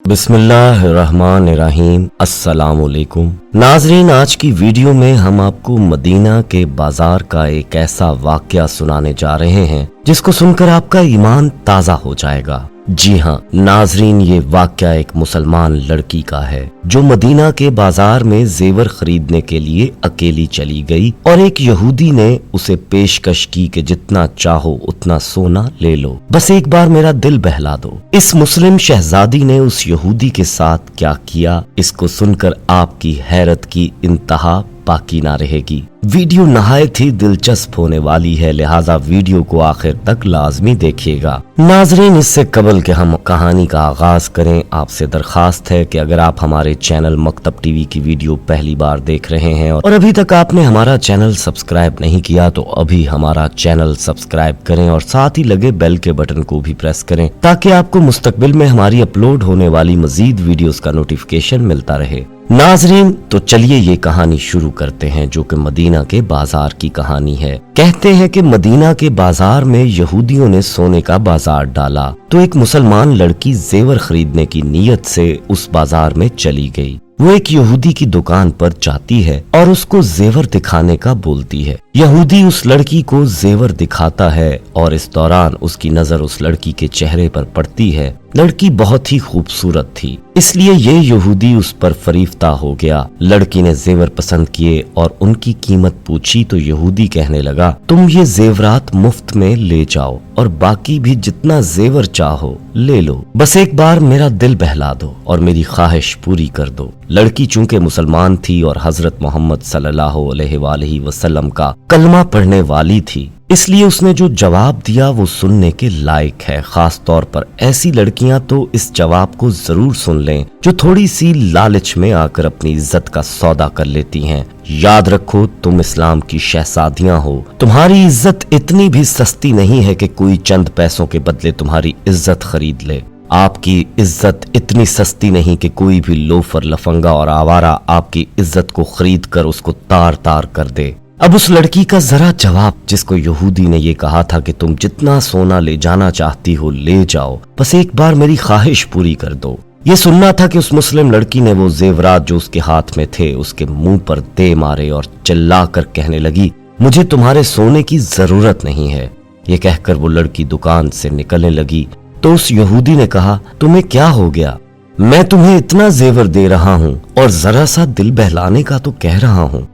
बिस्मिल्लाहिर्रहमानिर्रहीम। अस्सलाम वालेकुम। नाजरीन, आज की वीडियो में हम आपको मदीना के बाजार का एक ऐसा वाकया सुनाने जा रहे हैं जिसको सुनकर आपका ईमान ताज़ा हो जाएगा। जी हाँ नाजरीन, ये वाकया एक मुसलमान लड़की का है जो मदीना के बाजार में जेवर खरीदने के लिए अकेली चली गई और एक यहूदी ने उसे पेशकश की कि जितना चाहो उतना सोना ले लो, बस एक बार मेरा दिल बहला दो। इस मुस्लिम शहजादी ने उस यहूदी के साथ क्या किया, इसको सुनकर आपकी हैरत की इंतहा बाकी ना रहेगी। वीडियो नहायत ही दिलचस्प होने वाली है, लिहाजा वीडियो को आखिर तक लाजमी देखिएगा। नाजरीन, इससे कबल के हम कहानी का आगाज करें, आपसे दरखास्त है कि अगर आप हमारे चैनल मकतब टीवी की वीडियो पहली बार देख रहे हैं और अभी तक आपने हमारा चैनल सब्सक्राइब नहीं किया तो अभी हमारा चैनल सब्सक्राइब करें और साथ ही लगे बेल के बटन को भी प्रेस करें ताकि आपको मुस्तकबिल में हमारी अपलोड होने वाली मजीद वीडियोस का नोटिफिकेशन मिलता रहे। नाजरीन, तो चलिए ये कहानी शुरू करते हैं जो कि मदीना के बाजार की कहानी है। कहते हैं कि मदीना के बाजार में यहूदियों ने सोने का बाजार डाला तो एक मुसलमान लड़की जेवर खरीदने की नीयत से उस बाजार में चली गई। वो एक यहूदी की दुकान पर जाती है और उसको जेवर दिखाने का बोलती है। यहूदी उस लड़की को जेवर दिखाता है और इस दौरान उसकी नजर उस लड़की के चेहरे पर पड़ती है। लड़की बहुत ही खूबसूरत थी, इसलिए ये यहूदी उस पर फरीफ्ता हो गया। लड़की ने जेवर पसंद किए और उनकी कीमत पूछी तो यहूदी कहने लगा, तुम ये जेवरात मुफ्त में ले जाओ और बाकी भी जितना जेवर चाहो ले लो, बस एक बार मेरा दिल बहला दो और मेरी ख्वाहिश पूरी कर दो। लड़की चूंकि मुसलमान थी और हजरत मोहम्मद सल्लल्लाहु अलैहि वसल्लम का कलमा पढ़ने वाली थी, इसलिए उसने जो जवाब दिया वो सुनने के लायक है। खास तौर पर ऐसी लड़कियां तो इस जवाब को जरूर सुन लें जो थोड़ी सी लालच में आकर अपनी इज्जत का सौदा कर लेती हैं। याद रखो, तुम इस्लाम की शहजादियां हो, तुम्हारी इज्जत इतनी भी सस्ती नहीं है कि कोई चंद पैसों के बदले तुम्हारी इज्जत खरीद ले। आपकी इज्जत इतनी सस्ती नहीं कि कोई भी लोफर, लफंगा और आवारा आपकी इज्जत को खरीद कर उसको तार तार कर दे। अब उस लड़की का जरा जवाब, जिसको यहूदी ने ये कहा था कि तुम जितना सोना ले जाना चाहती हो ले जाओ, बस एक बार मेरी ख्वाहिश पूरी कर दो, ये सुनना था कि उस मुस्लिम लड़की ने वो जेवरात जो उसके हाथ में थे उसके मुंह पर दे मारे और चिल्ला कर कहने लगी, मुझे तुम्हारे सोने की जरूरत नहीं है। ये कहकर वो लड़की दुकान से निकलने लगी तो उस यहूदी ने कहा, तुम्हें क्या हो गया? मैं तुम्हें इतना जेवर दे रहा हूँ और जरा सा दिल बहलाने का तो कह रहा हूँ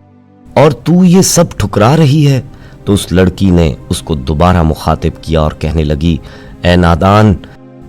और तू ये सब ठुकरा रही है। तो उस लड़की ने उसको दोबारा मुखातिब किया और कहने लगी, ए नादान,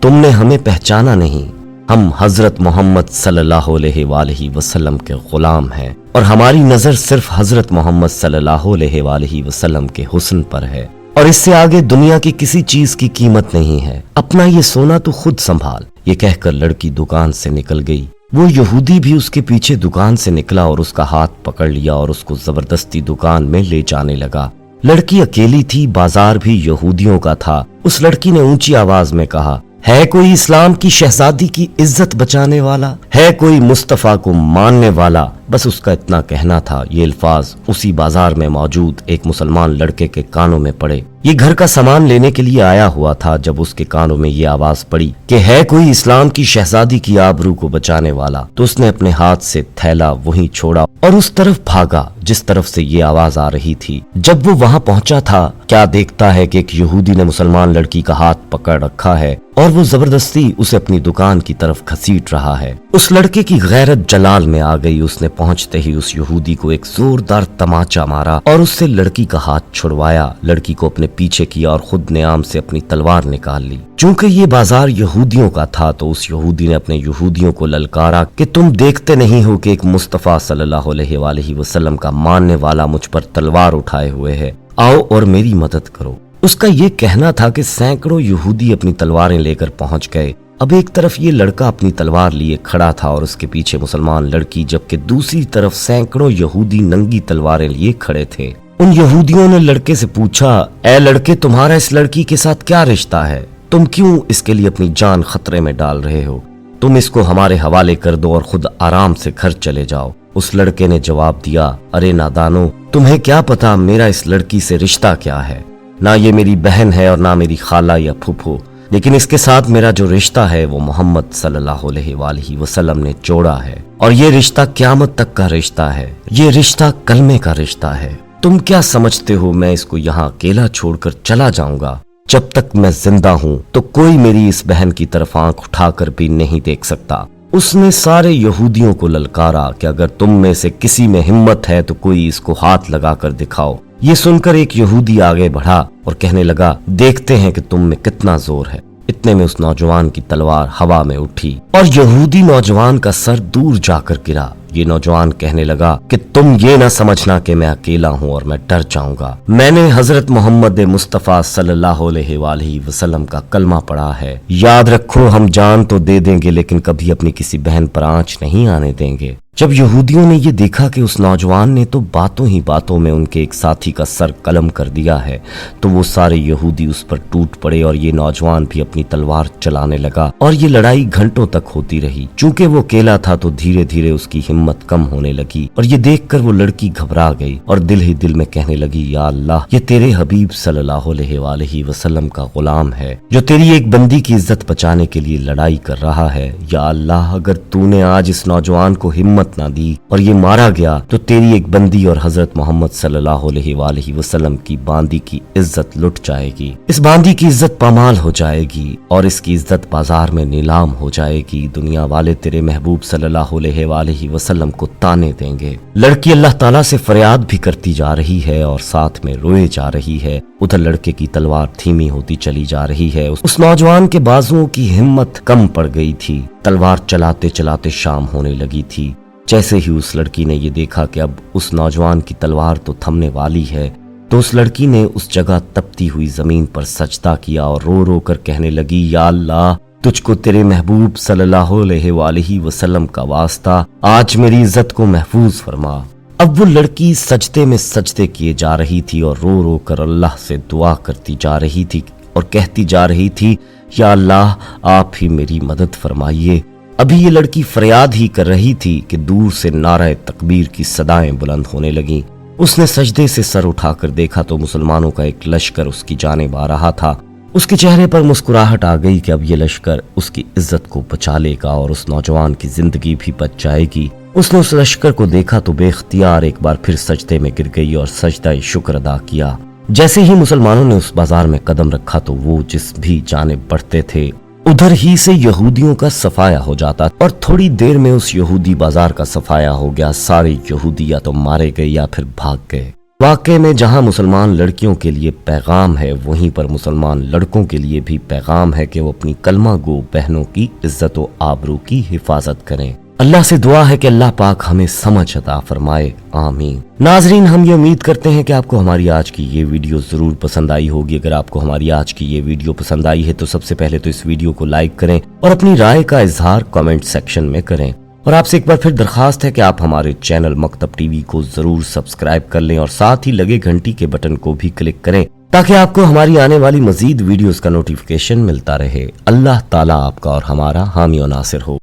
तुमने हमें पहचाना नहीं, हम हजरत मोहम्मद सल्लल्लाहु अलैहि वसल्लम के गुलाम हैं और हमारी नजर सिर्फ हजरत मोहम्मद सल्लल्लाहु अलैहि वसल्लम के हुस्न पर है और इससे आगे दुनिया की किसी चीज की कीमत नहीं है। अपना ये सोना तू खुद संभाल। ये कहकर लड़की दुकान से निकल गई। वो यहूदी भी उसके पीछे दुकान से निकला और उसका हाथ पकड़ लिया और उसको जबरदस्ती दुकान में ले जाने लगा। लड़की अकेली थी, बाजार भी यहूदियों का था। उस लड़की ने ऊंची आवाज में कहा, है कोई इस्लाम की शहजादी की इज्जत बचाने वाला? है कोई मुस्तफा को मानने वाला? बस उसका इतना कहना था। ये अल्फाज उसी बाजार में मौजूद एक मुसलमान लड़के के कानों में पड़े। ये घर का सामान लेने के लिए आया हुआ था। जब उसके कानों में ये आवाज पड़ी कि है कोई इस्लाम की शहजादी की आबरू को बचाने वाला, तो उसने अपने हाथ से थैला वहीं छोड़ा और उस तरफ भागा जिस तरफ से ये आवाज आ रही थी। जब वो वहां पहुंचा था, क्या देखता है कि एक यहूदी ने मुसलमान लड़की का हाथ पकड़ रखा है और वो जबरदस्ती उसे अपनी दुकान की तरफ घसीट रहा है। उस लड़के की गैरत जलाल में आ गई। उसने पहुंचते ही उस यहूदी को एक जोरदार तमाचा मारा और उससे लड़की का हाथ छुड़वाया। लड़की को अपने पीछे किया और खुद नियाम से अपनी तलवार निकाल ली। चूंकि ये बाजार यहूदियों का था तो उस यहूदी ने अपने यहूदियों को ललकारा कि तुम देखते नहीं हो कि एक मुस्तफा सल्लल्लाहु अलैहि वसल्लम का मानने वाला मुझ पर तलवार उठाए हुए है, आओ और मेरी मदद करो। उसका ये कहना था कि सैकड़ों यहूदी अपनी तलवारें लेकर पहुंच गए। अब एक तरफ ये लड़का अपनी तलवार लिए खड़ा था और उसके पीछे मुसलमान लड़की, जबकि दूसरी तरफ सैकड़ों यहूदी नंगी तलवारें लिए खड़े थे। उन यहूदियों ने लड़के से पूछा, ए लड़के, तुम्हारा इस लड़की के साथ क्या रिश्ता है? तुम क्यों इसके लिए अपनी जान खतरे में डाल रहे हो? तुम इसको हमारे हवाले कर दो और खुद आराम से घर चले जाओ। उस लड़के ने जवाब दिया, अरे नादानो, तुम्हें क्या पता मेरा इस लड़की से रिश्ता क्या है? ना ये मेरी बहन है और ना मेरी खाला या फूफो। لیکن اس کے ساتھ میرا جو رشتہ ہے وہ محمد صلی اللہ علیہ وآلہ وسلم نے جوڑا ہے، اور یہ رشتہ قیامت تک کا رشتہ ہے، یہ رشتہ کلمے کا رشتہ ہے۔ تم کیا سمجھتے ہو میں اس کو یہاں اکیلا چھوڑ کر چلا جاؤں گا؟ جب تک میں زندہ ہوں تو کوئی میری اس بہن کی طرف آنکھ اٹھا کر بھی نہیں دیکھ سکتا۔ اس نے سارے یہودیوں کو للکارا کہ اگر تم میں سے کسی میں ہمت ہے تو کوئی اس کو ہاتھ لگا کر دکھاؤ۔ یہ سن کر ایک یہودی آگے بڑھا اور کہنے لگا، دیکھتے ہیں کہ تم میں کتنا زور ہے۔ اتنے میں اس نوجوان کی تلوار ہوا میں اٹھی اور یہودی نوجوان کا سر دور جا کر گرا۔ یہ نوجوان کہنے لگا کہ تم یہ نہ سمجھنا کہ میں اکیلا ہوں اور میں ڈر جاؤں گا، میں نے حضرت محمد مصطفیٰ صلی اللہ علیہ وآلہ وسلم کا کلمہ پڑھا ہے۔ یاد رکھو، ہم جان تو دے دیں گے لیکن کبھی اپنی کسی بہن پر آنچ نہیں آنے دیں گے۔ جب یہودیوں نے یہ دیکھا کہ اس نوجوان نے تو باتوں ہی باتوں میں ان کے ایک ساتھی کا سر قلم کر دیا ہے، تو وہ سارے یہودی اس پر ٹوٹ پڑے اور یہ نوجوان بھی اپنی تلوار چلانے لگا، اور یہ لڑائی گھنٹوں تک ہوتی رہی۔ چونکہ وہ اکیلا تھا تو دھیرے دھیرے اس کی ہمت کم ہونے لگی، اور یہ دیکھ کر وہ لڑکی گھبرا گئی اور دل ہی دل میں کہنے لگی، یا اللہ، یہ تیرے حبیب صلی اللہ علیہ وآلہ وسلم کا غلام ہے جو تیری ایک بندی کی عزت بچانے کے لیے لڑائی کر رہا ہے۔ یا اللہ، اگر تو نے آج اس نوجوان کو ہمت نہ دی اور یہ مارا گیا تو تیری ایک بندی اور حضرت محمد صلی اللہ علیہ وآلہ وسلم کی باندی کی عزت لٹ جائے گی، اس باندی کی عزت پامال ہو جائے گی اور اس کی عزت بازار میں نیلام ہو جائے گی۔ دنیا والے تیرے محبوب صلی اللہ علیہ وآلہ وسلم کو تانے دیں گے۔ لڑکی اللہ تعالیٰ سے فریاد بھی کرتی جا رہی ہے اور ساتھ میں روئے جا رہی ہے۔ ادھر لڑکے کی تلوار دھیمی ہوتی چلی جا رہی ہے۔ اس نوجوان کے بازوؤں کی ہمت کم پڑ گئی تھی، تلوار چلاتے چلاتے شام ہونے لگی تھی۔ جیسے ہی اس لڑکی نے یہ دیکھا کہ اب اس نوجوان کی تلوار تو تھمنے والی ہے، تو اس لڑکی نے اس جگہ تپتی ہوئی زمین پر سجدہ کیا اور رو رو کر کہنے لگی، یا اللہ، تجھ کو تیرے محبوب صلی اللہ علیہ وآلہ وسلم کا واسطہ، آج میری عزت کو محفوظ فرما۔ اب وہ لڑکی سجدے میں سجدے کیے جا رہی تھی اور رو رو کر اللہ سے دعا کرتی جا رہی تھی اور کہتی جا رہی تھی، یا اللہ، آپ ہی میری مدد فرمائیے۔ ابھی یہ لڑکی فریاد ہی کر رہی تھی کہ دور سے نعرہ تکبیر کی صدائیں بلند ہونے لگیں۔ اس نے سجدے سے سر اٹھا کر دیکھا تو مسلمانوں کا ایک لشکر اس کی جانب آ رہا تھا۔ اس کے چہرے پر مسکراہٹ آ گئی کہ اب یہ لشکر اس کی عزت کو بچا لے گا اور اس نوجوان کی زندگی بھی بچ جائے گی۔ اس نے اس لشکر کو دیکھا تو بے اختیار ایک بار پھر سجدے میں گر گئی اور سجدہ شکر ادا کیا۔ جیسے ہی مسلمانوں نے اس بازار میں قدم رکھا تو وہ جس بھی جانب بڑھتے تھے ادھر ہی سے یہودیوں کا صفایا ہو جاتا، اور تھوڑی دیر میں اس یہودی بازار کا صفایا ہو گیا۔ سارے یہودی یا تو مارے گئے یا پھر بھاگ گئے۔ واقعے میں جہاں مسلمان لڑکیوں کے لیے پیغام ہے، وہیں پر مسلمان لڑکوں کے لیے بھی پیغام ہے کہ وہ اپنی کلمہ گو بہنوں کی عزت و آبرو کی حفاظت کریں۔ اللہ سے دعا ہے کہ اللہ پاک ہمیں سمجھ عطا فرمائے، آمین۔ ناظرین، ہم یہ امید کرتے ہیں کہ آپ کو ہماری آج کی یہ ویڈیو ضرور پسند آئی ہوگی۔ اگر آپ کو ہماری آج کی یہ ویڈیو پسند آئی ہے تو سب سے پہلے تو اس ویڈیو کو لائک کریں اور اپنی رائے کا اظہار کامنٹ سیکشن میں کریں، اور آپ سے ایک بار پھر درخواست ہے کہ آپ ہمارے چینل مکتب ٹی وی کو ضرور سبسکرائب کر لیں اور ساتھ ہی لگے گھنٹی کے بٹن کو بھی کلک کریں تاکہ آپ کو ہماری آنے والی مزید ویڈیوز کا نوٹیفیکیشن ملتا رہے۔ اللہ تعالیٰ آپ کا اور ہمارا حامی و ناصر ہو۔